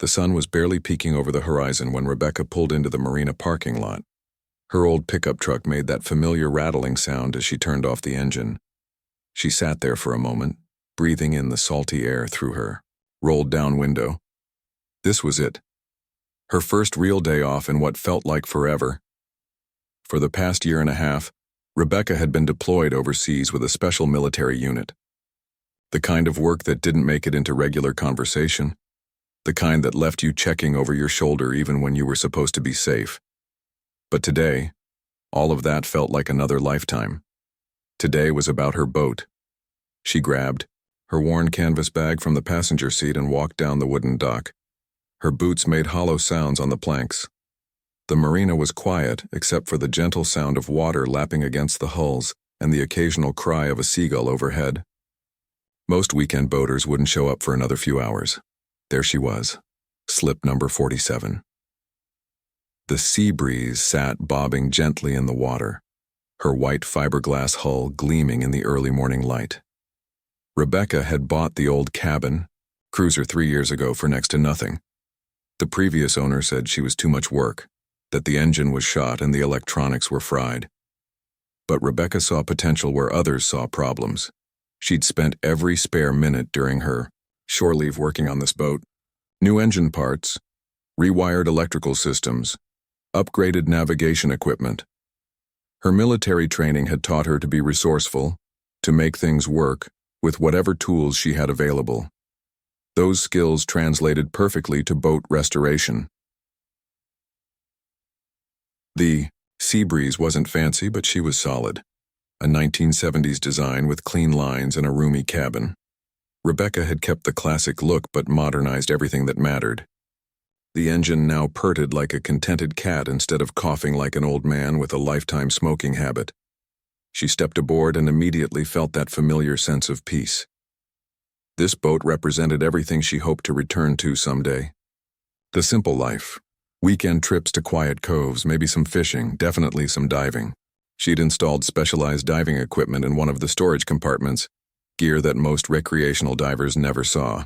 The sun was barely peeking over the horizon when Rebecca pulled into the marina parking lot. Her old pickup truck made that familiar rattling sound as she turned off the engine. She sat there for a moment, breathing in the salty air through her rolled-down window. This was it. Her first real day off in what felt like forever. For the past year and a half, Rebecca had been deployed overseas with a special military unit. The kind of work that didn't make it into regular conversation. The kind that left you checking over your shoulder even when you were supposed to be safe. But today, all of that felt like another lifetime. Today was about her boat. She grabbed her worn canvas bag from the passenger seat and walked down the wooden dock. Her boots made hollow sounds on the planks. The marina was quiet except for the gentle sound of water lapping against the hulls and the occasional cry of a seagull overhead. Most weekend boaters wouldn't show up for another few hours. There she was, slip number 47. The sea breeze sat bobbing gently in the water, her white fiberglass hull gleaming in the early morning light. Rebecca had bought the old cabin, cruiser 3 years ago, for next to nothing. The previous owner said she was too much work, that the engine was shot and the electronics were fried. But Rebecca saw potential where others saw problems. She'd spent every spare minute during her shore leave working on this boat. New engine parts, rewired electrical systems, upgraded navigation equipment. Her military training had taught her to be resourceful, to make things work with whatever tools she had available. Those skills translated perfectly to boat restoration. The Sea Breeze wasn't fancy, but she was solid. A 1970s design with clean lines and a roomy cabin. Rebecca had kept the classic look but modernized everything that mattered. The engine now purted like a contented cat instead of coughing like an old man with a lifetime smoking habit. She stepped aboard and immediately felt that familiar sense of peace. This boat represented everything she hoped to return to someday. The simple life. Weekend trips to quiet coves, maybe some fishing, definitely some diving. She'd installed specialized diving equipment in one of the storage compartments, gear that most recreational divers never saw.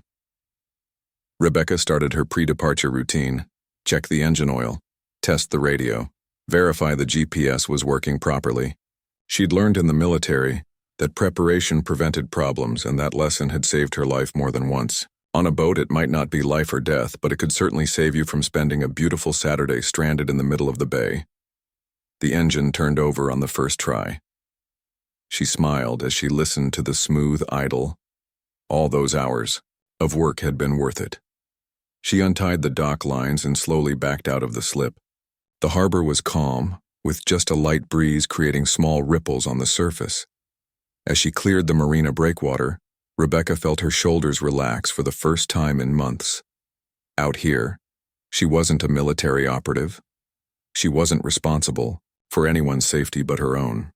Rebecca started her pre-departure routine, check the engine oil, test the radio, verify the GPS was working properly. She'd learned in the military that preparation prevented problems, and that lesson had saved her life more than once. On a boat, it might not be life or death, but it could certainly save you from spending a beautiful Saturday stranded in the middle of the bay. The engine turned over on the first try. She smiled as she listened to the smooth idle. All those hours of work had been worth it. She untied the dock lines and slowly backed out of the slip. The harbor was calm, with just a light breeze creating small ripples on the surface. As she cleared the marina breakwater, Rebecca felt her shoulders relax for the first time in months. Out here, she wasn't a military operative. She wasn't responsible for anyone's safety but her own.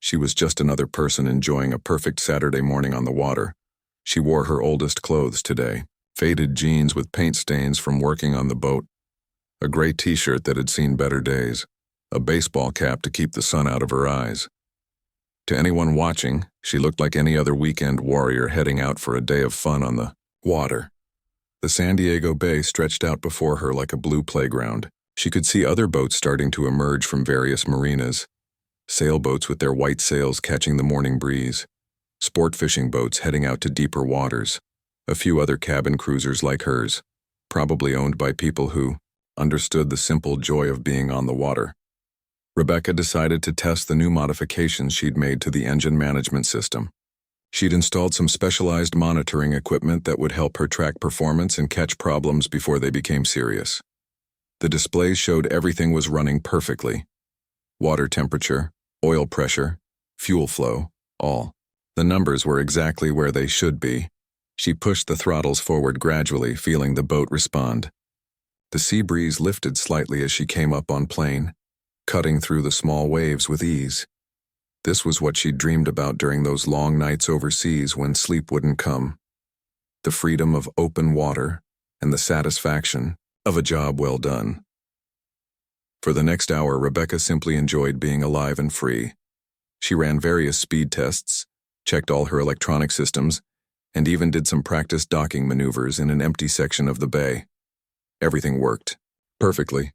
She was just another person enjoying a perfect Saturday morning on the water. She wore her oldest clothes today, faded jeans with paint stains from working on the boat, a gray t-shirt that had seen better days, a baseball cap to keep the sun out of her eyes. To anyone watching, she looked like any other weekend warrior heading out for a day of fun on the water. The San Diego Bay stretched out before her like a blue playground. She could see other boats starting to emerge from various marinas, sailboats with their white sails catching the morning breeze, sport fishing boats heading out to deeper waters, a few other cabin cruisers like hers, probably owned by people who understood the simple joy of being on the water. Rebecca decided to test the new modifications she'd made to the engine management system. She'd installed some specialized monitoring equipment that would help her track performance and catch problems before they became serious. The displays showed everything was running perfectly. Water temperature, oil pressure, fuel flow, all. The numbers were exactly where they should be. She pushed the throttles forward gradually, feeling the boat respond. The sea breeze lifted slightly as she came up on plane, cutting through the small waves with ease. This was what she'd dreamed about during those long nights overseas when sleep wouldn't come. The freedom of open water and the satisfaction of a job well done. For the next hour, Rebecca simply enjoyed being alive and free. She ran various speed tests, checked all her electronic systems, and even did some practice docking maneuvers in an empty section of the bay. Everything worked. Perfectly.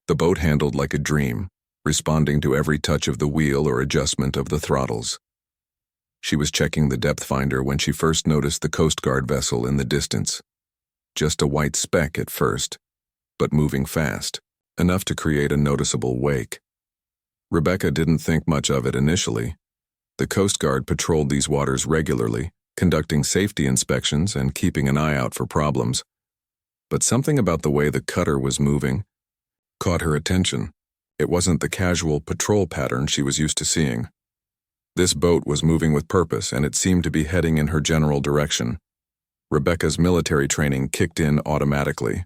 The boat handled like a dream, responding to every touch of the wheel or adjustment of the throttles. She was checking the depth finder when she first noticed the Coast Guard vessel in the distance. Just a white speck at first, but moving fast, enough to create a noticeable wake. Rebecca didn't think much of it initially. The Coast Guard patrolled these waters regularly, conducting safety inspections and keeping an eye out for problems. But something about the way the cutter was moving caught her attention. It wasn't the casual patrol pattern she was used to seeing. This boat was moving with purpose, and it seemed to be heading in her general direction. Rebecca's military training kicked in automatically.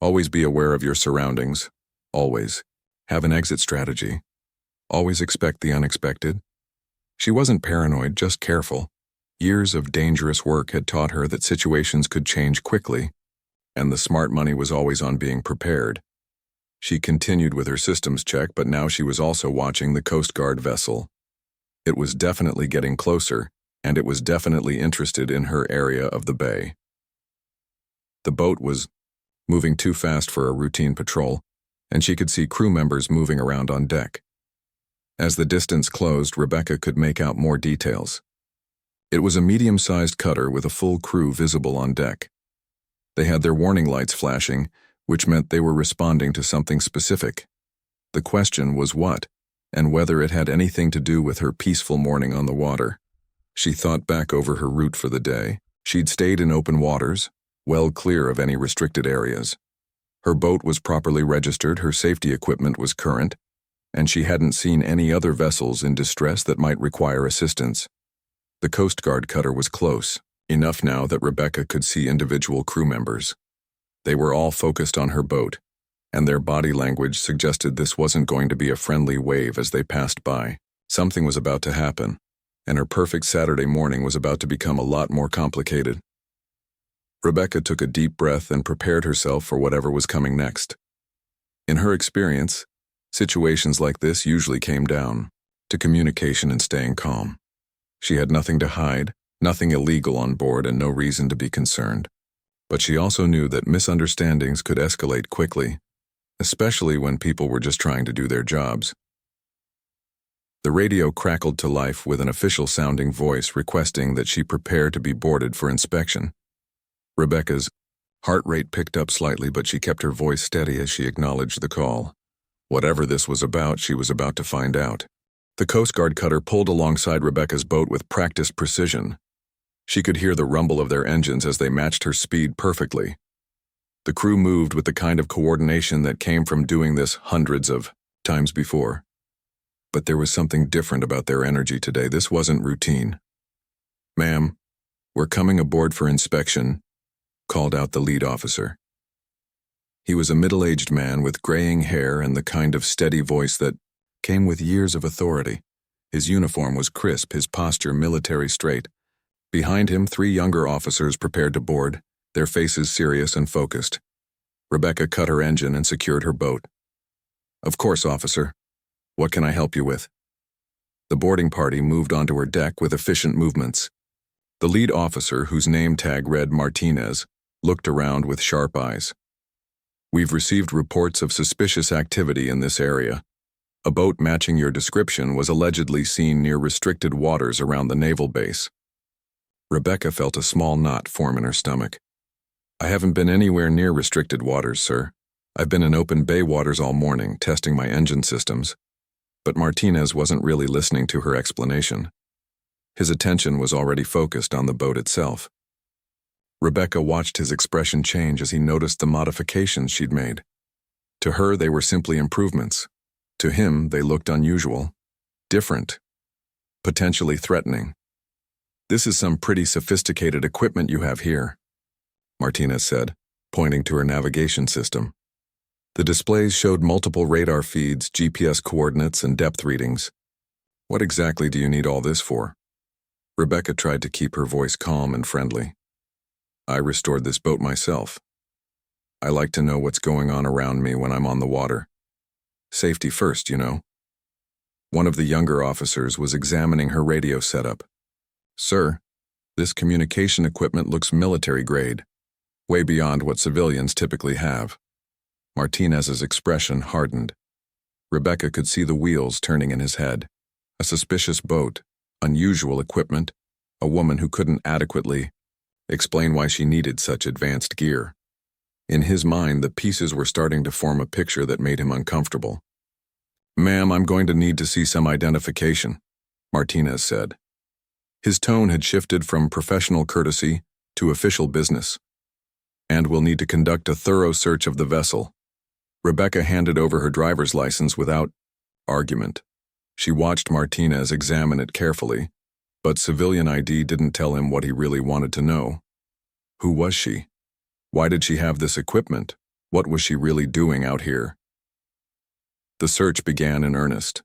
Always be aware of your surroundings. Always. Have an exit strategy. Always expect the unexpected. She wasn't paranoid, just careful. Years of dangerous work had taught her that situations could change quickly, and the smart money was always on being prepared. She continued with her systems check, but now she was also watching the Coast Guard vessel. It was definitely getting closer, and it was definitely interested in her area of the bay. The boat was moving too fast for a routine patrol, and she could see crew members moving around on deck. As the distance closed, Rebecca could make out more details. It was a medium-sized cutter with a full crew visible on deck. They had their warning lights flashing, which meant they were responding to something specific. The question was what, and whether it had anything to do with her peaceful morning on the water. She thought back over her route for the day. She'd stayed in open waters, well clear of any restricted areas. Her boat was properly registered, her safety equipment was current, and she hadn't seen any other vessels in distress that might require assistance. The Coast Guard cutter was close, enough now that Rebecca could see individual crew members. They were all focused on her boat, and their body language suggested this wasn't going to be a friendly wave as they passed by. Something was about to happen, and her perfect Saturday morning was about to become a lot more complicated. Rebecca took a deep breath and prepared herself for whatever was coming next. In her experience, situations like this usually came down to communication and staying calm. She had nothing to hide, nothing illegal on board, and no reason to be concerned. But she also knew that misunderstandings could escalate quickly, especially when people were just trying to do their jobs. The radio crackled to life with an official-sounding voice requesting that she prepare to be boarded for inspection. Rebecca's heart rate picked up slightly, but she kept her voice steady as she acknowledged the call. Whatever this was about, she was about to find out. The Coast Guard cutter pulled alongside Rebecca's boat with practiced precision. She could hear the rumble of their engines as they matched her speed perfectly. The crew moved with the kind of coordination that came from doing this hundreds of times before. But there was something different about their energy today. This wasn't routine. "Ma'am, we're coming aboard for inspection," called out the lead officer. He was a middle-aged man with graying hair and the kind of steady voice that came with years of authority. His uniform was crisp, his posture military straight. Behind him, 3 younger officers prepared to board, their faces serious and focused. Rebecca cut her engine and secured her boat. "Of course, officer. What can I help you with?" The boarding party moved onto her deck with efficient movements. The lead officer, whose name tag read Martinez, looked around with sharp eyes. "We've received reports of suspicious activity in this area. A boat matching your description was allegedly seen near restricted waters around the naval base." Rebecca felt a small knot form in her stomach. "I haven't been anywhere near restricted waters, sir. I've been in open bay waters all morning, testing my engine systems." But Martinez wasn't really listening to her explanation. His attention was already focused on the boat itself. Rebecca watched his expression change as he noticed the modifications she'd made. To her, they were simply improvements. To him, they looked unusual, different, potentially threatening. "This is some pretty sophisticated equipment you have here," Martinez said, pointing to her navigation system. The displays showed multiple radar feeds, GPS coordinates, and depth readings. "What exactly do you need all this for?" Rebecca tried to keep her voice calm and friendly. "I restored this boat myself. I like to know what's going on around me when I'm on the water. Safety first, you know." One of the younger officers was examining her radio setup. "Sir, this communication equipment looks military grade. way beyond what civilians typically have. Martinez's expression hardened. Rebecca could see the wheels turning in his head. A suspicious boat, unusual equipment, a woman who couldn't adequately explain why she needed such advanced gear. In his mind, the pieces were starting to form a picture that made him uncomfortable. "Ma'am, I'm going to need to see some identification," Martinez said. His tone had shifted from professional courtesy to official business. "And we'll need to conduct a thorough search of the vessel." Rebecca handed over her driver's license without argument. She watched Martinez examine it carefully, but civilian ID didn't tell him what he really wanted to know. Who was she? Why did she have this equipment? What was she really doing out here? The search began in earnest.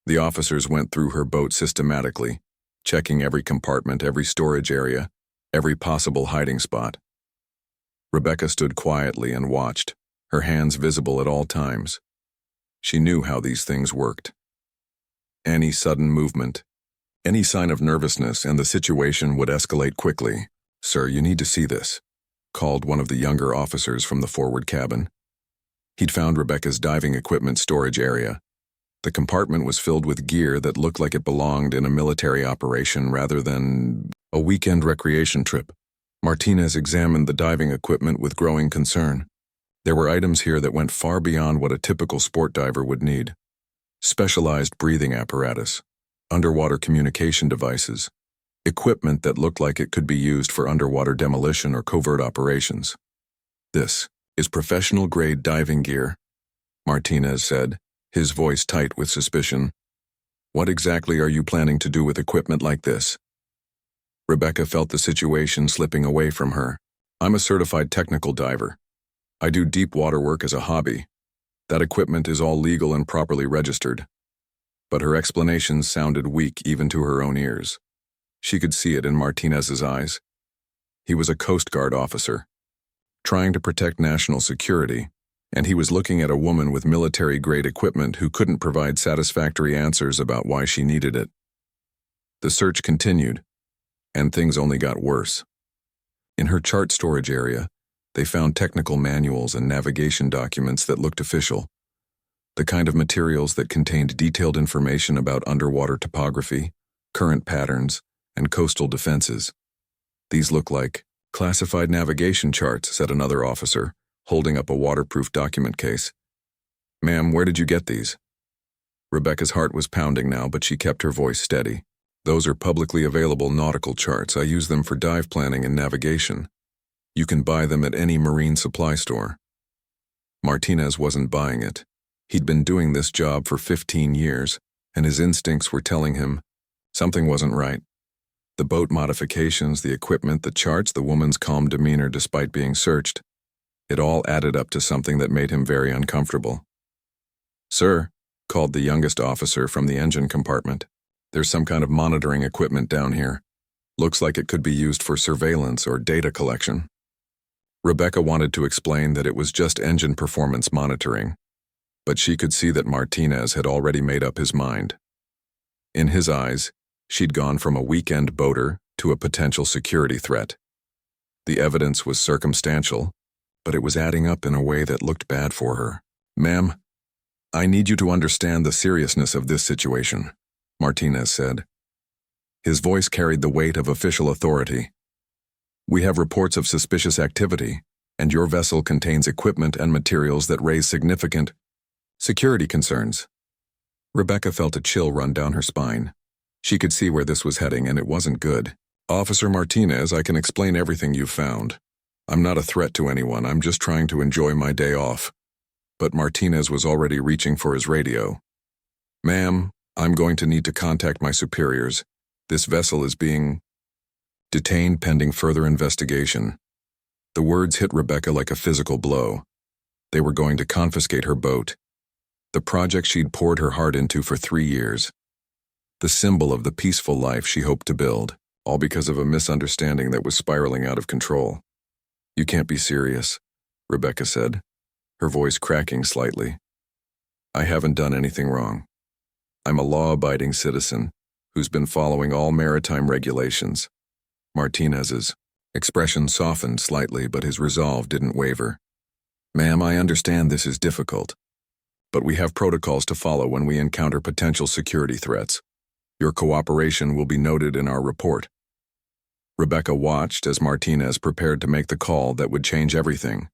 The officers went through her boat systematically, checking every compartment, every storage area, every possible hiding spot. Rebecca stood quietly and watched, her hands visible at all times. She knew how these things worked. Any sudden movement, any sign of nervousness, and the situation would escalate quickly. "Sir, you need to see this," called one of the younger officers from the forward cabin. He'd found Rebecca's diving equipment storage area. The compartment was filled with gear that looked like it belonged in a military operation rather than a weekend recreation trip. Martinez examined the diving equipment with growing concern. There were items here that went far beyond what a typical sport diver would need. Specialized breathing apparatus, underwater communication devices, equipment that looked like it could be used for underwater demolition or covert operations. "This is professional-grade diving gear," Martinez said, his voice tight with suspicion. "What exactly are you planning to do with equipment like this?" Rebecca felt the situation slipping away from her. "I'm a certified technical diver. I do deep water work as a hobby. That equipment is all legal and properly registered." But her explanations sounded weak even to her own ears. She could see it in Martinez's eyes. He was a Coast Guard officer, trying to protect national security, and he was looking at a woman with military-grade equipment who couldn't provide satisfactory answers about why she needed it. The search continued, and things only got worse. In her chart storage area, they found technical manuals and navigation documents that looked official, the kind of materials that contained detailed information about underwater topography, current patterns, and coastal defenses. "These look like classified navigation charts," said another officer, holding up a waterproof document case. "Ma'am, where did you get these?" Rebecca's heart was pounding now, but she kept her voice steady. "Those are publicly available nautical charts. I use them for dive planning and navigation. You can buy them at any marine supply store." Martinez wasn't buying it. He'd been doing this job for 15 years, and his instincts were telling him something wasn't right. The boat modifications, the equipment, the charts, the woman's calm demeanor despite being searched. It all added up to something that made him very uncomfortable. "Sir," called the youngest officer from the engine compartment, "there's some kind of monitoring equipment down here. Looks like it could be used for surveillance or data collection." Rebecca wanted to explain that it was just engine performance monitoring, but she could see that Martinez had already made up his mind. In his eyes, she'd gone from a weekend boater to a potential security threat. The evidence was circumstantial, but it was adding up in a way that looked bad for her. "Ma'am, I need you to understand the seriousness of this situation," Martinez said. His voice carried the weight of official authority. "We have reports of suspicious activity, and your vessel contains equipment and materials that raise significant security concerns." Rebecca felt a chill run down her spine. She could see where this was heading, and it wasn't good. "Officer Martinez, I can explain everything you've found. I'm not a threat to anyone, I'm just trying to enjoy my day off." But Martinez was already reaching for his radio. "Ma'am, I'm going to need to contact my superiors. This vessel is being detained pending further investigation." The words hit Rebecca like a physical blow. They were going to confiscate her boat, the project she'd poured her heart into for 3 years. The symbol of the peaceful life she hoped to build, all because of a misunderstanding that was spiraling out of control. "You can't be serious," Rebecca said, her voice cracking slightly. "I haven't done anything wrong. I'm a law-abiding citizen who's been following all maritime regulations." Martinez's Expression softened slightly, but his resolve didn't waver. "Ma'am, I understand this is difficult, but we have protocols to follow when we encounter potential security threats. Your cooperation will be noted in our report." Rebecca watched as Martinez prepared to make the call that would change everything.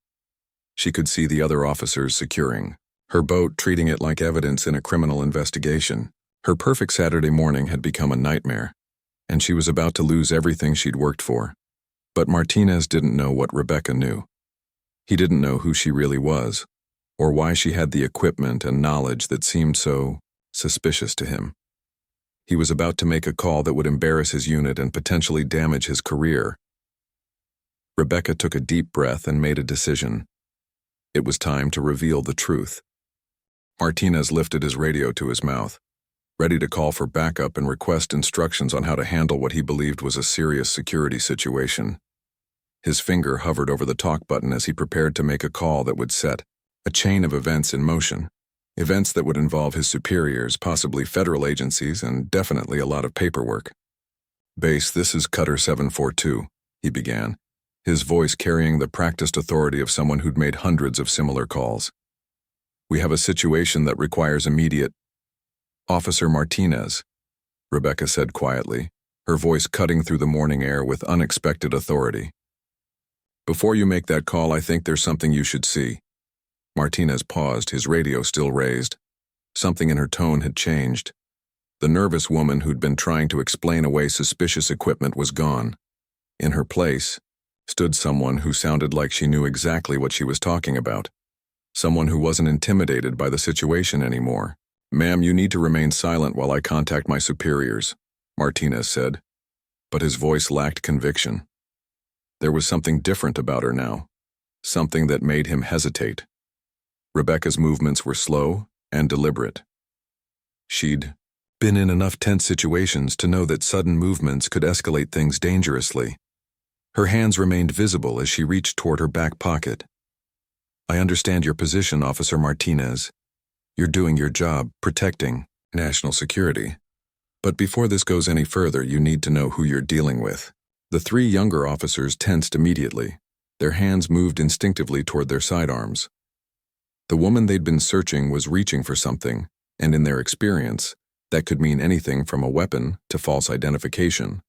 She could see the other officers securing her boat, treating it like evidence in a criminal investigation. Her perfect Saturday morning had become a nightmare, and she was about to lose everything she'd worked for. But Martinez didn't know what Rebecca knew. He didn't know who she really was, or why she had the equipment and knowledge that seemed so suspicious to him. He was about to make a call that would embarrass his unit and potentially damage his career. Rebecca took a deep breath and made a decision. It was time to reveal the truth. Martinez lifted his radio to his mouth, ready to call for backup and request instructions on how to handle what he believed was a serious security situation. His finger hovered over the talk button as he prepared to make a call that would set a chain of events in motion. Events that would involve his superiors, possibly federal agencies, and definitely a lot of paperwork. "Base, this is Cutter 742, he began, his voice carrying the practiced authority of someone who'd made hundreds of similar calls. "We have a situation that requires immediate—" "Officer Martinez," Rebecca said quietly, her voice cutting through the morning air with unexpected authority. "Before you make that call, I think there's something you should see." Martinez paused, his radio still raised. Something in her tone had changed. The nervous woman who'd been trying to explain away suspicious equipment was gone. In her place stood someone who sounded like she knew exactly what she was talking about. Someone who wasn't intimidated by the situation anymore. "Ma'am, you need to remain silent while I contact my superiors," Martinez said, but his voice lacked conviction. There was something different about her now, something that made him hesitate. Rebecca's movements were slow and deliberate. She'd been in enough tense situations to know that sudden movements could escalate things dangerously. Her hands remained visible as she reached toward her back pocket. "I understand your position, Officer Martinez. You're doing your job, protecting national security. But before this goes any further, you need to know who you're dealing with." The three younger officers tensed immediately. Their hands moved instinctively toward their sidearms. The woman they'd been searching was reaching for something, and in their experience, that could mean anything from a weapon to false identification.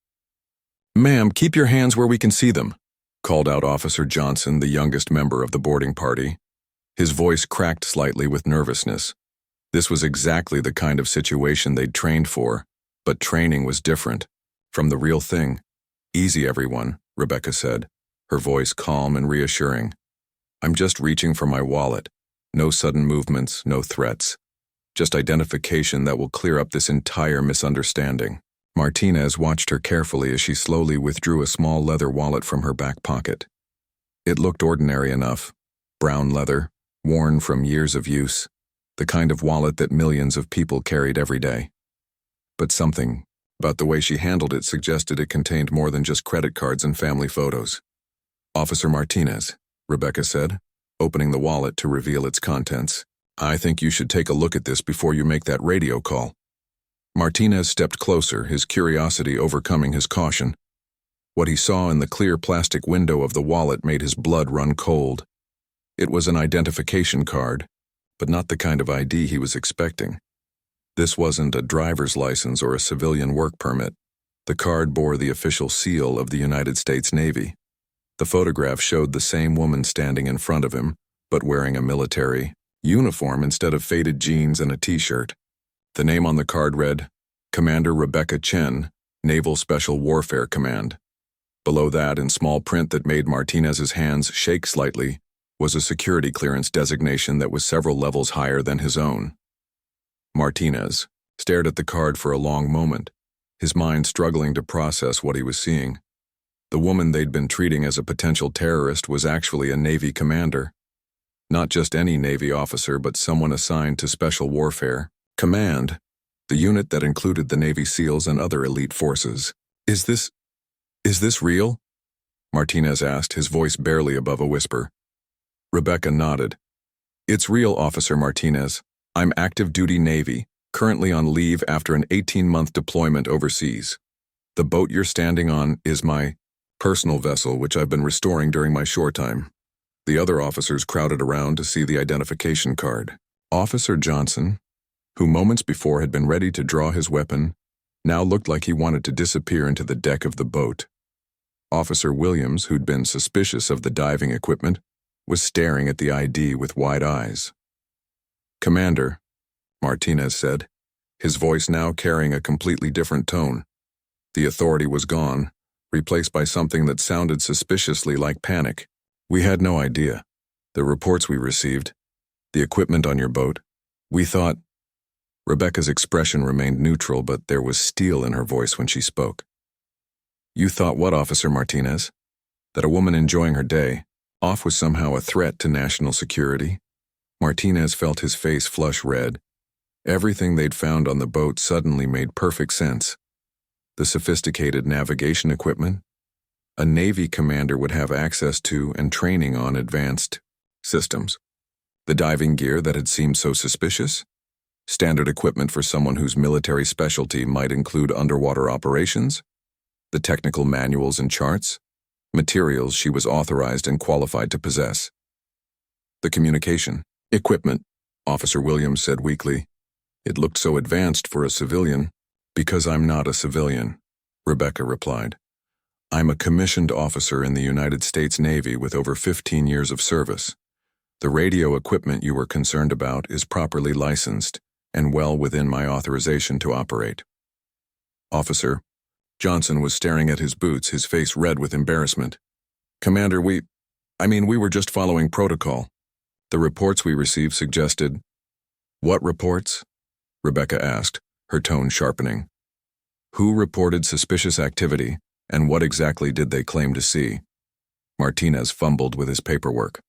"Ma'am, keep your hands where we can see them," called out Officer Johnson, the youngest member of the boarding party. His voice cracked slightly with nervousness. This was exactly the kind of situation they'd trained for, but training was different. From the real thing. "Easy, everyone," Rebecca said, her voice calm and reassuring. "I'm just reaching for my wallet. No sudden movements, no threats. Just identification that will clear up this entire misunderstanding." Martinez watched her carefully as she slowly withdrew a small leather wallet from her back pocket. It looked ordinary enough. Brown leather, worn from years of use, the kind of wallet that millions of people carried every day. But something about the way she handled it suggested it contained more than just credit cards and family photos. "Officer Martinez," Rebecca said, opening the wallet to reveal its contents. "I think you should take a look at this before you make that radio call." Martinez stepped closer, his curiosity overcoming his caution. What he saw in the clear plastic window of the wallet made his blood run cold. It was an identification card, but not the kind of ID he was expecting. This wasn't a driver's license or a civilian work permit. The card bore the official seal of the United States Navy. The photograph showed the same woman standing in front of him, but wearing a military uniform instead of faded jeans and a t-shirt. The name on the card read, "Commander Rebecca Chen, Naval Special Warfare Command." Below that, in small print that made Martinez's hands shake slightly, was a security clearance designation that was several levels higher than his own. Martinez stared at the card for a long moment, his mind struggling to process what he was seeing. The woman they'd been treating as a potential terrorist was actually a Navy commander. Not just any Navy officer, but someone assigned to Special Warfare Command, the unit that included the Navy SEALs and other elite forces. Is this real?" Martinez asked, his voice barely above a whisper. Rebecca nodded. "It's real, Officer Martinez. I'm active duty Navy, currently on leave after an 18-month deployment overseas. The boat you're standing on is my Personal vessel which I've been restoring during my shore time. The other officers crowded around to see the identification card. Officer Johnson, who moments before had been ready to draw his weapon, now looked like he wanted to disappear into the deck of the boat. Officer Williams, who'd been suspicious of the diving equipment, was staring at the ID with wide eyes. "Commander," Martinez said, his voice now carrying a completely different tone. The authority was gone, replaced by something that sounded suspiciously like panic. "We had no idea. The reports we received, the equipment on your boat, we thought—" Rebecca's expression remained neutral, but there was steel in her voice when she spoke. "You thought what, Officer Martinez? That a woman enjoying her day off was somehow a threat to national security?" Martinez felt his face flush red. Everything they'd found on the boat suddenly made perfect sense. The sophisticated navigation equipment. A Navy commander would have access to and training on advanced systems. The diving gear that had seemed so suspicious. Standard equipment for someone whose military specialty might include underwater operations. The technical manuals and charts. Materials she was authorized and qualified to possess. The communication equipment, Officer Williams said weakly. "It looked so advanced for a civilian." "Because I'm not a civilian," Rebecca replied. "I'm a commissioned officer in the United States Navy with over 15 years of service. The radio equipment you were concerned about is properly licensed and well within my authorization to operate." "Officer," Johnson was staring at his boots, his face red with embarrassment. "Commander, we were just following protocol. The reports we received suggested—" "What reports?" Rebecca asked, her tone sharpening. "Who reported suspicious activity, and what exactly did they claim to see?" Martinez fumbled with his paperwork.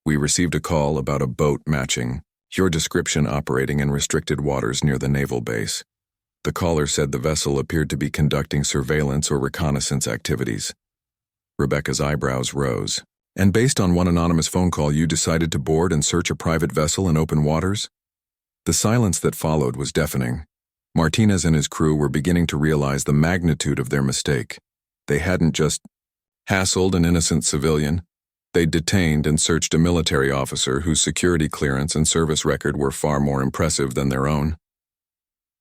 "We received a call about a boat matching your description operating in restricted waters near the naval base. The caller said the vessel appeared to be conducting surveillance or reconnaissance activities." Rebecca's eyebrows rose. "And based on one anonymous phone call, you decided to board and search a private vessel in open waters?" The silence that followed was deafening. Martinez and his crew were beginning to realize the magnitude of their mistake. They hadn't just hassled an innocent civilian. They'd detained and searched a military officer whose security clearance and service record were far more impressive than their own.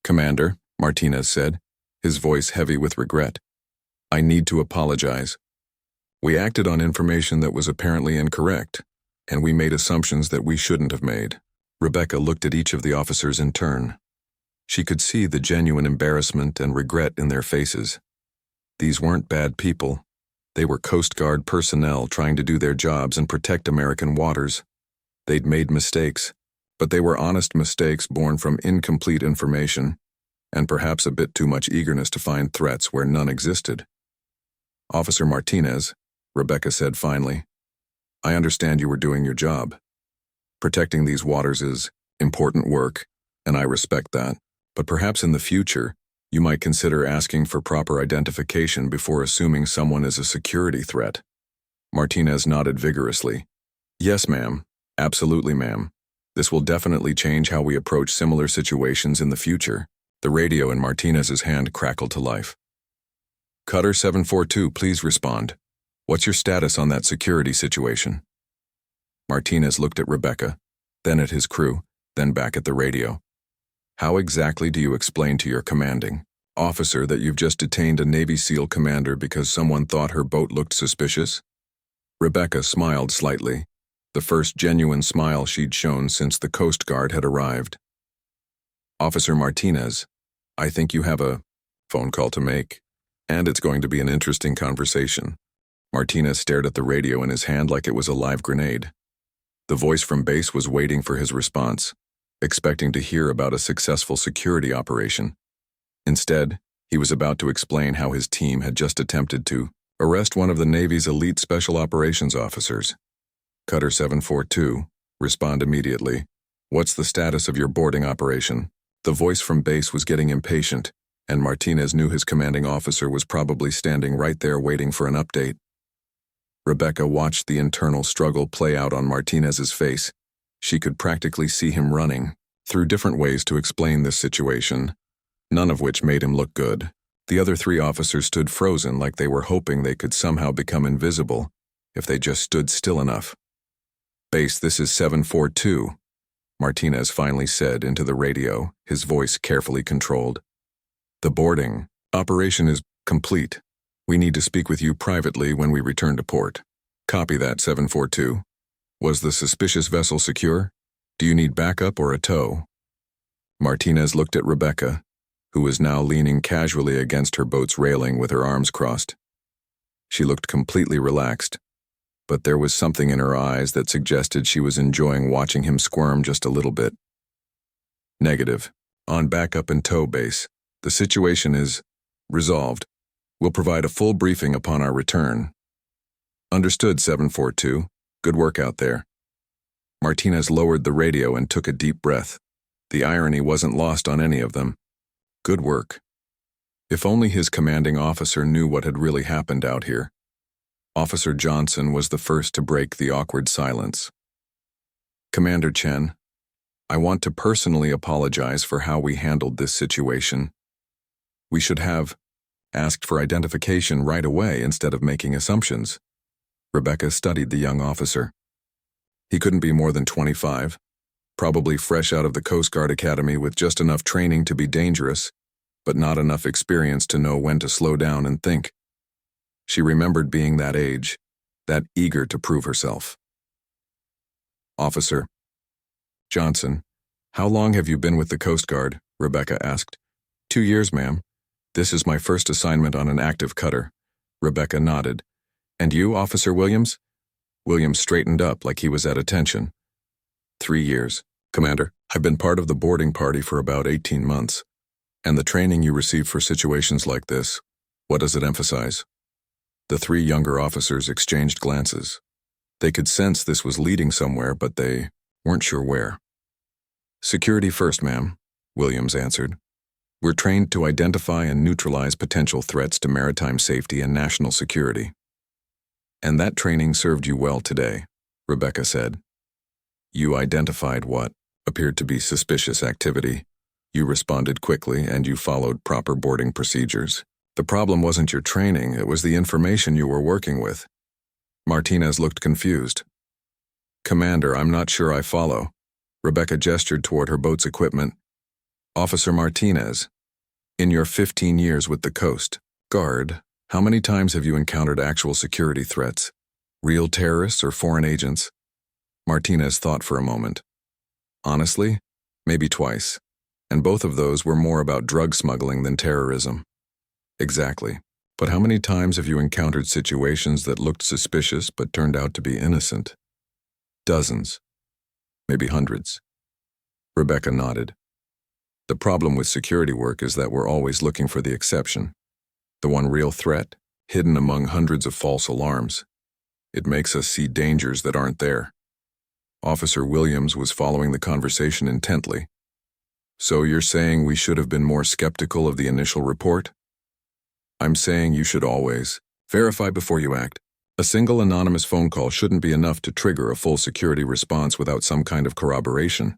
"Commander," Martinez said, his voice heavy with regret, "I need to apologize. We acted on information that was apparently incorrect, and we made assumptions that we shouldn't have made." Rebecca looked at each of the officers in turn. She could see the genuine embarrassment and regret in their faces. These weren't bad people. They were Coast Guard personnel trying to do their jobs and protect American waters. They'd made mistakes, but they were honest mistakes born from incomplete information, and perhaps a bit too much eagerness to find threats where none existed. "Officer Martinez," Rebecca said finally, "I understand you were doing your job. Protecting these waters is important work, and I respect that. But perhaps in the future, you might consider asking for proper identification before assuming someone is a security threat." Martinez nodded vigorously. "Yes, ma'am. Absolutely, ma'am. This will definitely change how we approach similar situations in the future." The radio in Martinez's hand crackled to life. "Cutter 742, please respond. What's your status on that security situation?" Martinez looked at Rebecca, then at his crew, then back at the radio. "How exactly do you explain to your commanding officer that you've just detained a Navy SEAL commander because someone thought her boat looked suspicious?" Rebecca smiled slightly, the first genuine smile she'd shown since the Coast Guard had arrived. "Officer Martinez, I think you have a phone call to make, and it's going to be an interesting conversation." Martinez stared at the radio in his hand like it was a live grenade. The voice from base was waiting for his response, expecting to hear about a successful security operation. Instead, he was about to explain how his team had just attempted to arrest one of the Navy's elite special operations officers. "Cutter 742, respond immediately. What's the status of your boarding operation?" The voice from base was getting impatient, and Martinez knew his commanding officer was probably standing right there waiting for an update. Rebecca watched the internal struggle play out on Martinez's face. She could practically see him running through different ways to explain this situation, none of which made him look good. The other three officers stood frozen like they were hoping they could somehow become invisible if they just stood still enough. "Base, this is 742, Martinez finally said into the radio, his voice carefully controlled. "The boarding operation is complete. We need to speak with you privately when we return to port." "Copy that, 742. Was the suspicious vessel secure? Do you need backup or a tow?" Martinez looked at Rebecca, who was now leaning casually against her boat's railing with her arms crossed. She looked completely relaxed, but there was something in her eyes that suggested she was enjoying watching him squirm just a little bit. "Negative. On backup and tow, base. The situation is resolved. We'll provide a full briefing upon our return." "Understood, 742. Good work out there." Martinez lowered the radio and took a deep breath. The irony wasn't lost on any of them. Good work. If only his commanding officer knew what had really happened out here. Officer Johnson was the first to break the awkward silence. "Commander Chen, I want to personally apologize for how we handled this situation. We should have asked for identification right away instead of making assumptions." Rebecca studied the young officer. He couldn't be more than 25, probably fresh out of the Coast Guard Academy with just enough training to be dangerous, but not enough experience to know when to slow down and think. She remembered being that age, that eager to prove herself. "Officer Johnson, how long have you been with the Coast Guard?" Rebecca asked. 2 years, ma'am. This is my first assignment on an active cutter." Rebecca nodded. "And you, Officer Williams?" Williams straightened up like he was at attention. 3 years. "Commander, I've been part of the boarding party for about 18 months. And the training you receive for situations like this, what does it emphasize?" The three younger officers exchanged glances. They could sense this was leading somewhere, but they weren't sure where. "Security first, ma'am," Williams answered. "We're trained to identify and neutralize potential threats to maritime safety and national security." "And that training served you well today," Rebecca said. "You identified what appeared to be suspicious activity. You responded quickly and you followed proper boarding procedures. The problem wasn't your training, it was the information you were working with." Martinez looked confused. "Commander, I'm not sure I follow." Rebecca gestured toward her boat's equipment. "Officer Martinez, in your 15 years with the Coast Guard, how many times have you encountered actual security threats? Real terrorists or foreign agents?" Martinez thought for a moment. "Honestly, maybe twice. And both of those were more about drug smuggling than terrorism." "Exactly. But how many times have you encountered situations that looked suspicious but turned out to be innocent?" "Dozens. Maybe hundreds." Rebecca nodded. "The problem with security work is that we're always looking for the exception. The one real threat, hidden among hundreds of false alarms. It makes us see dangers that aren't there." Officer Williams was following the conversation intently. "So you're saying we should have been more skeptical of the initial report?" "I'm saying you should always verify before you act. A single anonymous phone call shouldn't be enough to trigger a full security response without some kind of corroboration."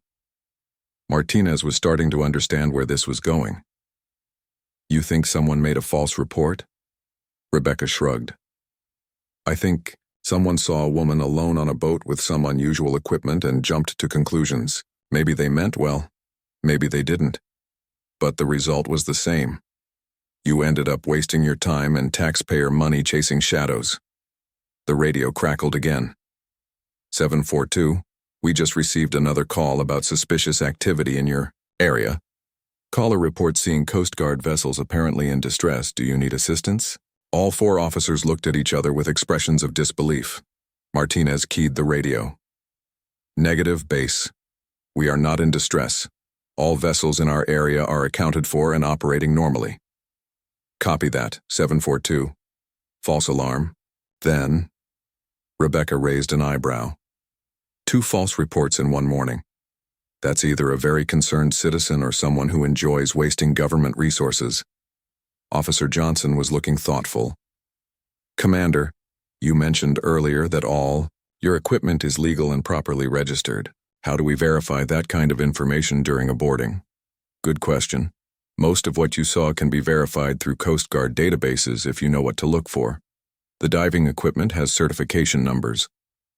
Martinez was starting to understand where this was going. "You think someone made a false report?" Rebecca shrugged. "I think someone saw a woman alone on a boat with some unusual equipment and jumped to conclusions. Maybe they meant well. Maybe they didn't. But the result was the same. You ended up wasting your time and taxpayer money chasing shadows." The radio crackled again. 742, we just received another call about suspicious activity in your area. Caller reports seeing Coast Guard vessels apparently in distress. Do you need assistance? All four officers looked at each other with expressions of disbelief. Martinez keyed the radio. "Negative, base. We are not in distress. All vessels in our area are accounted for and operating normally." "Copy that, 742. False alarm. Then..." Rebecca raised an eyebrow. 2 false reports in one morning. That's either a very concerned citizen or someone who enjoys wasting government resources. Officer Johnson was looking thoughtful. "Commander, you mentioned earlier that all your equipment is legal and properly registered. How do we verify that kind of information during a boarding?" "Good question. Most of what you saw can be verified through Coast Guard databases if you know what to look for. The diving equipment has certification numbers.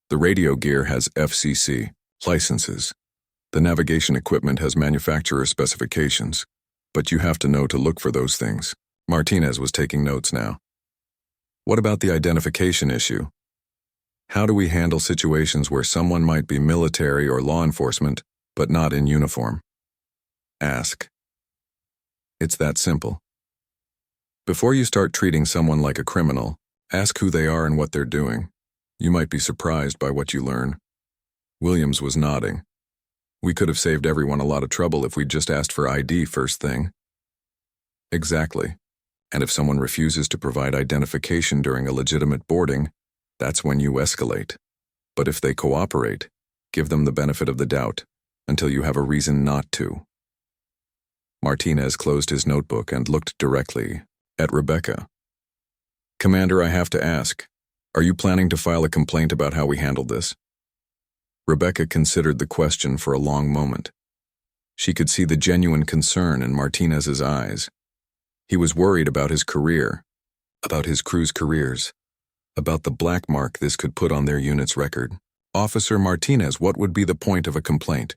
The radio gear has FCC licenses. The navigation equipment has manufacturer specifications. But you have to know to look for those things. Martinez was taking notes now. What about the identification issue? How do we handle situations where someone might be military or law enforcement, but not in uniform? Ask. It's that simple. Before you start treating someone like a criminal, ask who they are and what they're doing. You might be surprised by what you learn. Williams was nodding. We could have saved everyone a lot of trouble if we'd just asked for ID first thing. Exactly. And if someone refuses to provide identification during a legitimate boarding, that's when you escalate. But if they cooperate, give them the benefit of the doubt until you have a reason not to. Martinez closed his notebook and looked directly at Rebecca. Commander, I have to ask, are you planning to file a complaint about how we handled this? Rebecca considered the question for a long moment. She could see the genuine concern in Martinez's eyes. He was worried about his career, about his crew's careers, about the black mark this could put on their unit's record. Officer Martinez, what would be the point of a complaint?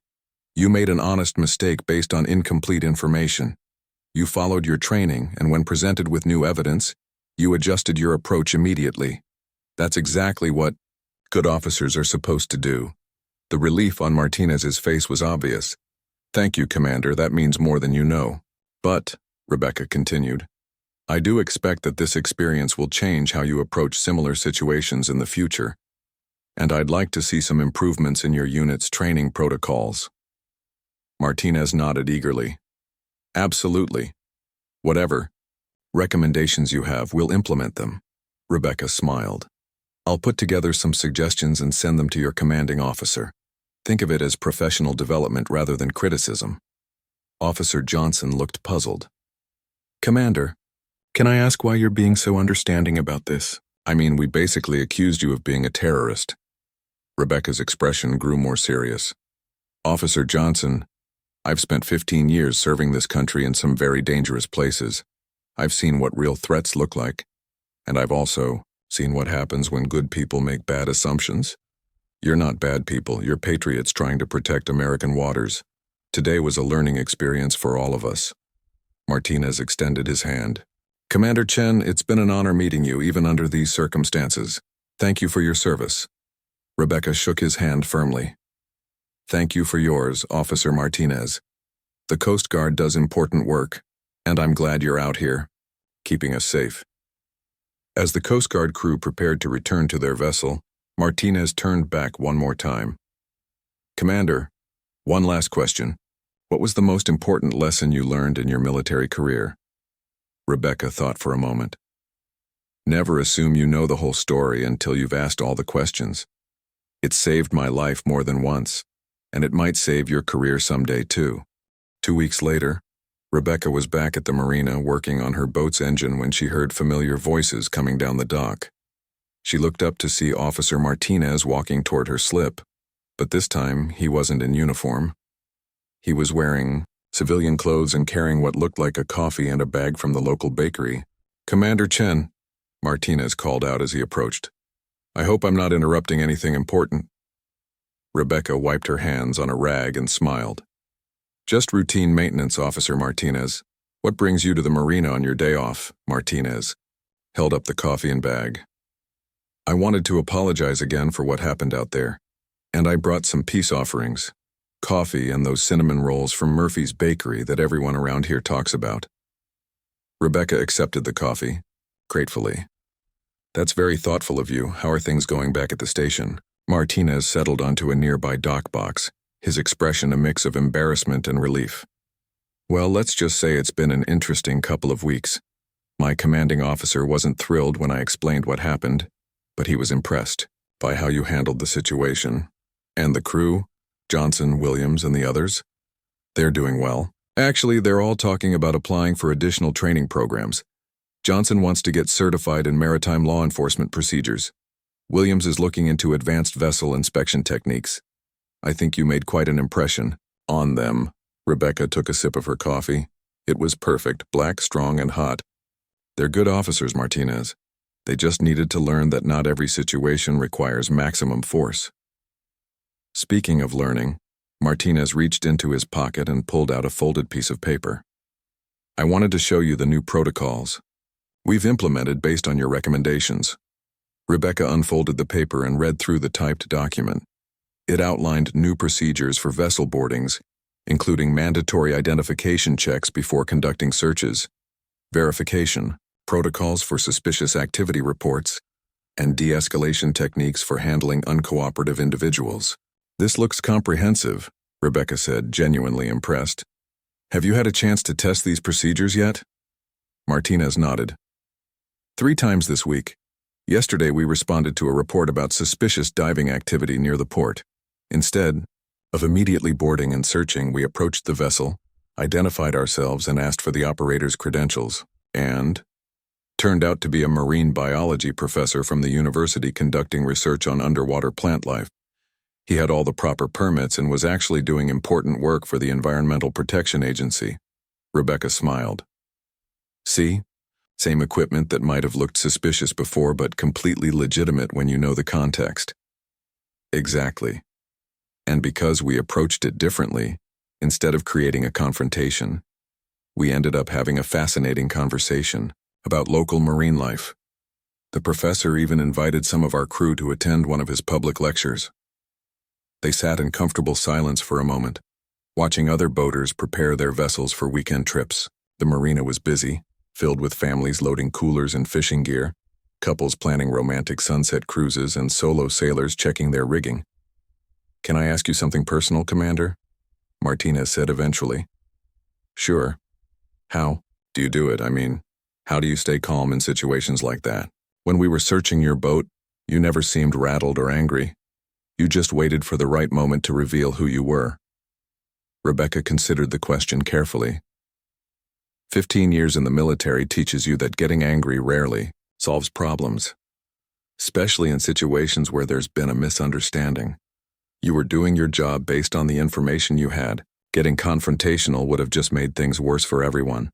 You made an honest mistake based on incomplete information. You followed your training, and when presented with new evidence, you adjusted your approach immediately. That's exactly what good officers are supposed to do. The relief on Martinez's face was obvious. Thank you, Commander, that means more than you know. But, Rebecca continued, I do expect that this experience will change how you approach similar situations in the future, and I'd like to see some improvements in your unit's training protocols. Martinez nodded eagerly. Absolutely. Whatever recommendations you have, we'll implement them. Rebecca smiled. I'll put together some suggestions and send them to your commanding officer. Think of it as professional development rather than criticism. Officer Johnson looked puzzled. Commander, can I ask why you're being so understanding about this? I mean, we basically accused you of being a terrorist. Rebecca's expression grew more serious. Officer Johnson, I've spent 15 years serving this country in some very dangerous places. I've seen what real threats look like, and I've also seen what happens when good people make bad assumptions. You're not bad people, you're patriots trying to protect American waters. Today was a learning experience for all of us. Martinez extended his hand. Commander Chen, it's been an honor meeting you, even under these circumstances. Thank you for your service. Rebecca shook his hand firmly. Thank you for yours, Officer Martinez. The Coast Guard does important work, and I'm glad you're out here, keeping us safe. As the Coast Guard crew prepared to return to their vessel, Martinez turned back one more time. Commander, one last question. What was the most important lesson you learned in your military career? Rebecca thought for a moment. Never assume you know the whole story until you've asked all the questions. It saved my life more than once, and it might save your career someday too. 2 weeks later, Rebecca was back at the marina working on her boat's engine when she heard familiar voices coming down the dock. She looked up to see Officer Martinez walking toward her slip, but this time he wasn't in uniform. He was wearing civilian clothes and carrying what looked like a coffee and a bag from the local bakery. Commander Chen, Martinez called out as he approached. I hope I'm not interrupting anything important. Rebecca wiped her hands on a rag and smiled. Just routine maintenance, Officer Martinez. What brings you to the marina on your day off? Martinez held up the coffee and bag. I wanted to apologize again for what happened out there, and I brought some peace offerings. Coffee and those cinnamon rolls from Murphy's Bakery that everyone around here talks about. Rebecca accepted the coffee, gratefully. That's very thoughtful of you. How are things going back at the station? Martinez settled onto a nearby dock box, his expression a mix of embarrassment and relief. Well, let's just say it's been an interesting couple of weeks. My commanding officer wasn't thrilled when I explained what happened, but he was impressed by how you handled the situation. And the crew? Johnson, Williams, and the others? They're doing well. Actually, they're all talking about applying for additional training programs. Johnson wants to get certified in maritime law enforcement procedures. Williams is looking into advanced vessel inspection techniques. I think you made quite an impression on them. Rebecca took a sip of her coffee. It was perfect, black, strong, and hot. They're good officers, Martinez. They just needed to learn that not every situation requires maximum force. Speaking of learning, Martinez reached into his pocket and pulled out a folded piece of paper. I wanted to show you the new protocols we've implemented based on your recommendations. Rebecca unfolded the paper and read through the typed document. It outlined new procedures for vessel boardings, including mandatory identification checks before conducting searches, verification, protocols for suspicious activity reports, and de-escalation techniques for handling uncooperative individuals. This looks comprehensive, Rebecca said, genuinely impressed. Have you had a chance to test these procedures yet? Martinez nodded. 3 times this week. Yesterday we responded to a report about suspicious diving activity near the port. Instead of immediately boarding and searching, we approached the vessel, identified ourselves, and asked for the operator's credentials, and turned out to be a marine biology professor from the university conducting research on underwater plant life. He had all the proper permits and was actually doing important work for the Environmental Protection Agency. Rebecca smiled. See? Same equipment that might have looked suspicious before but completely legitimate when you know the context. Exactly. And because we approached it differently, instead of creating a confrontation, we ended up having a fascinating conversation about local marine life. The professor even invited some of our crew to attend one of his public lectures. They sat in comfortable silence for a moment, watching other boaters prepare their vessels for weekend trips. The marina was busy, filled with families loading coolers and fishing gear, couples planning romantic sunset cruises, and solo sailors checking their rigging. Can I ask you something personal, Commander? Martinez said eventually. Sure. How do you do it? I mean, how do you stay calm in situations like that? When we were searching your boat, you never seemed rattled or angry. You just waited for the right moment to reveal who you were. Rebecca considered the question carefully. 15 years in the military teaches you that getting angry rarely solves problems, especially in situations where there's been a misunderstanding. You were doing your job based on the information you had. Getting confrontational would have just made things worse for everyone.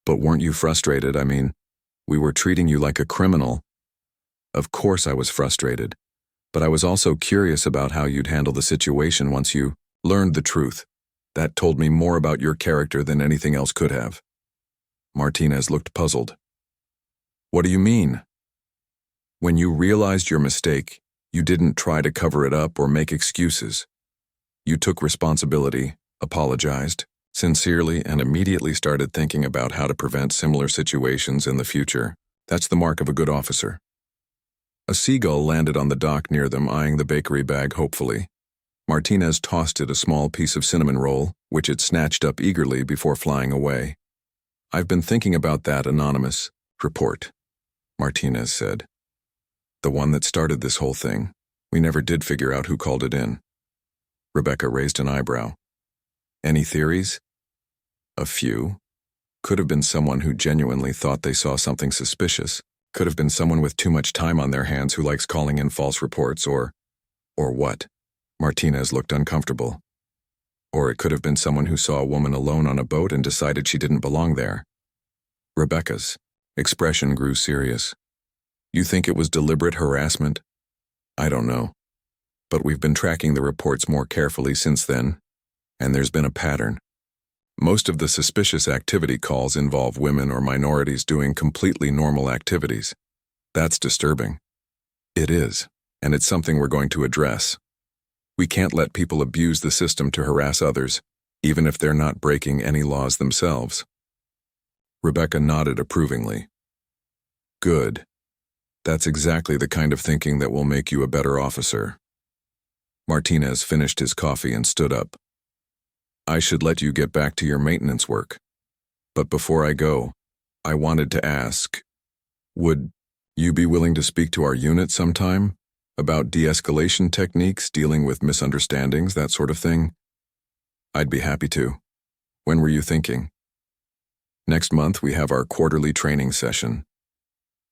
But weren't you frustrated? I mean, we were treating you like a criminal. Of course I was frustrated, but I was also curious about how you'd handle the situation once you learned the truth. That told me more about your character than anything else could have. Martinez looked puzzled. What do you mean? When you realized your mistake, you didn't try to cover it up or make excuses. You took responsibility, apologized, sincerely, and immediately started thinking about how to prevent similar situations in the future. That's the mark of a good officer. A seagull landed on the dock near them, eyeing the bakery bag hopefully. Martinez tossed it a small piece of cinnamon roll, which it snatched up eagerly before flying away. I've been thinking about that anonymous report, Martinez said. The one that started this whole thing. We never did figure out who called it in. Rebecca raised an eyebrow. Any theories? A few. Could have been someone who genuinely thought they saw something suspicious. Could have been someone with too much time on their hands who likes calling in false reports, or what? Martinez looked uncomfortable. Or it could have been someone who saw a woman alone on a boat and decided she didn't belong there. Rebecca's expression grew serious. You think it was deliberate harassment? I don't know. But we've been tracking the reports more carefully since then, and there's been a pattern. Most of the suspicious activity calls involve women or minorities doing completely normal activities. That's disturbing. It is, and it's something we're going to address. We can't let people abuse the system to harass others, even if they're not breaking any laws themselves. Rebecca nodded approvingly. Good. That's exactly the kind of thinking that will make you a better officer. Martinez finished his coffee and stood up. I should let you get back to your maintenance work. But before I go, I wanted to ask, would you be willing to speak to our unit sometime? About de-escalation techniques, dealing with misunderstandings, that sort of thing? I'd be happy to. When were you thinking? Next month we have our quarterly training session.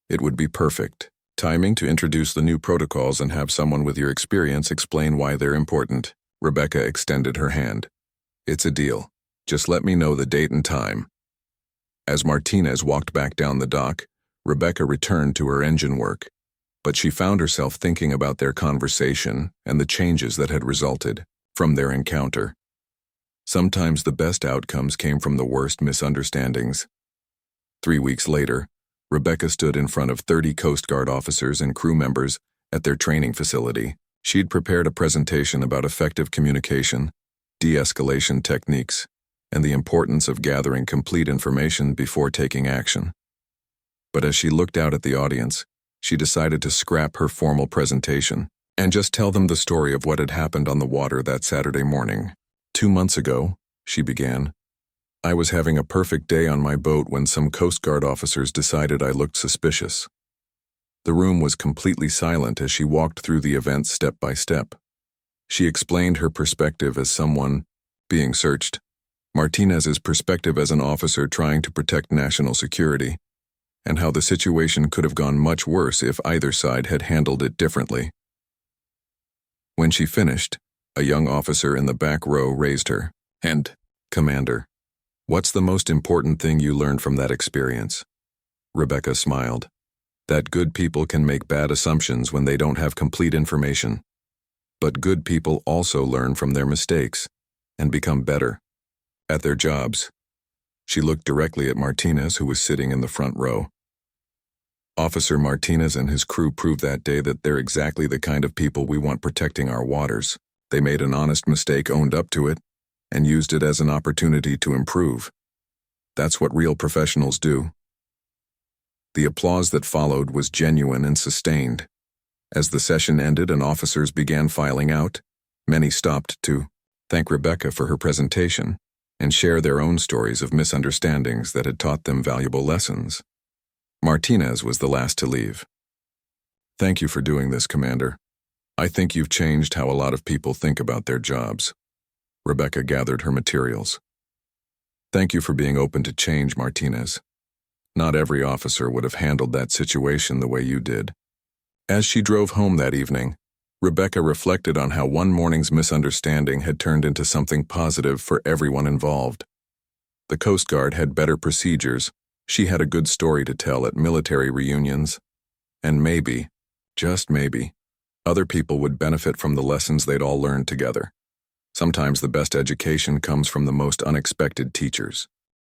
It would be perfect timing to introduce the new protocols and have someone with your experience explain why they're important. Rebecca extended her hand. It's a deal. Just let me know the date and time. As Martinez walked back down the dock, Rebecca returned to her engine work, but she found herself thinking about their conversation and the changes that had resulted from their encounter. Sometimes the best outcomes came from the worst misunderstandings. 3 weeks later, Rebecca stood in front of 30 Coast Guard officers and crew members at their training facility. She'd prepared a presentation about effective communication, de-escalation techniques, and the importance of gathering complete information before taking action. But as she looked out at the audience, she decided to scrap her formal presentation and just tell them the story of what had happened on the water that Saturday morning. 2 months ago, she began, I was having a perfect day on my boat when some Coast Guard officers decided I looked suspicious. The room was completely silent as she walked through the events step by step. She explained her perspective as someone being searched, Martinez's perspective as an officer trying to protect national security, and how the situation could have gone much worse if either side had handled it differently. When she finished, a young officer in the back row raised her hand. Commander, what's the most important thing you learned from that experience? Rebecca smiled. That good people can make bad assumptions when they don't have complete information. But good people also learn from their mistakes and become better at their jobs. She looked directly at Martinez, who was sitting in the front row. Officer Martinez and his crew proved that day that they're exactly the kind of people we want protecting our waters. They made an honest mistake, owned up to it, and used it as an opportunity to improve. That's what real professionals do. The applause that followed was genuine and sustained. As the session ended and officers began filing out, many stopped to thank Rebecca for her presentation and share their own stories of misunderstandings that had taught them valuable lessons. Martinez was the last to leave. Thank you for doing this, Commander. I think you've changed how a lot of people think about their jobs. Rebecca gathered her materials. Thank you for being open to change, Martinez. Not every officer would have handled that situation the way you did. As she drove home that evening, Rebecca reflected on how one morning's misunderstanding had turned into something positive for everyone involved. The Coast Guard had better procedures, she had a good story to tell at military reunions, and maybe, just maybe, other people would benefit from the lessons they'd all learned together. Sometimes the best education comes from the most unexpected teachers.